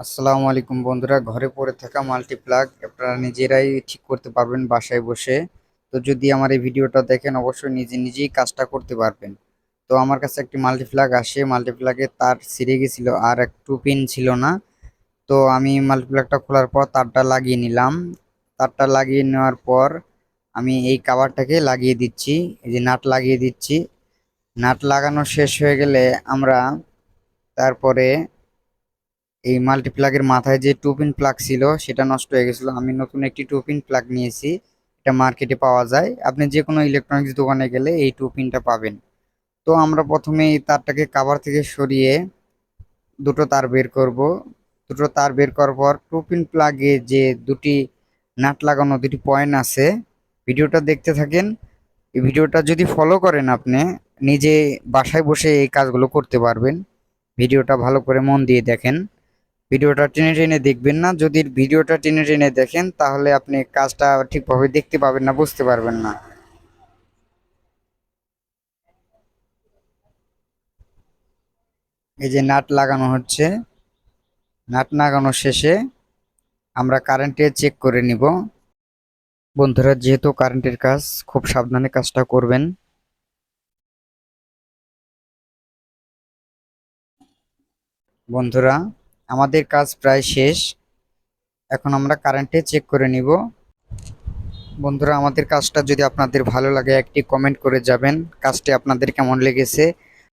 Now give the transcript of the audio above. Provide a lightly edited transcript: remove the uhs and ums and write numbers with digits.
আসসালামু আলাইকুম বন্ধুরা, ঘরে পড়ে থাকা মাল্টিপ্লাগ আপনারা নিজেরাই ঠিক করতে পারবেন বাসায় বসে। তো যদি আমার এই ভিডিওটা দেখেন অবশ্যই নিজে নিজেই কাজটা করতে পারবেন। তো আমার কাছে একটি মাল্টিপ্লাগ আসে, মাল্টিপ্লাগে তার ছিঁড়ে গেছিল আর একটু পিন ছিল না। তো আমি মাল্টিপ্লাগটা খোলার পর তারটা লাগিয়ে নিলাম। তারটা লাগিয়ে নেওয়ার পর আমি এই কভারটাকে লাগিয়ে দিচ্ছি, এই যে নাট লাগিয়ে দিচ্ছি। নাট লাগানো শেষ হয়ে গেলে আমরা তারপরে এই মাল্টিপ্লাগের মাথায় যে টু পিন প্লাগ ছিল সেটা নষ্ট হয়ে গেছিল, আমি নতুন একটি টু পিন প্লাগ নিয়েছি। এটা মার্কেটে পাওয়া যায়, আপনি যে কোনো ইলেকট্রনিক্স দোকানে গেলে এই টু পিনটা পাবেন। তো আমরা প্রথমে এই তারটাকে কভার থেকে সরিয়ে দুটো তার বের করব। দুটো তার বের করার পর টু পিন প্লাগে যে দুটি নাট লাগানো দুটি পয়েন্ট আছে, ভিডিওটা দেখতে থাকেন। এই ভিডিওটা যদি ফলো করেন আপনি নিজে বাসায় বসে এই কাজগুলো করতে পারবেন। ভিডিওটা ভালো করে মন দিয়ে দেখেন, ভিডিওটা টেনে টেনে দেখবেন না। যদি ভিডিওটা টেনে টেনে দেখেন তাহলে আপনি কাজটা ঠিকভাবে দেখতে পাবেন না, বুঝতে পারবেন না। এই যে নাট লাগানো হচ্ছে, নাট লাগানো শেষে আমরা কারেন্টে চেক করে নিব। বন্ধুরা, যেহেতু কারেন্টের কাজ, খুব সাবধানে কাজটা করবেন। বন্ধুরা, আমাদের কাজ প্রায় শেষ, এখন আমরা কারেন্টে চেক করে নিব। বন্ধুরা, আমাদের কাজটা যদি আপনাদের ভালো লাগে একটি কমেন্ট করে যাবেন কাজটি আপনাদের কেমন লেগেছে।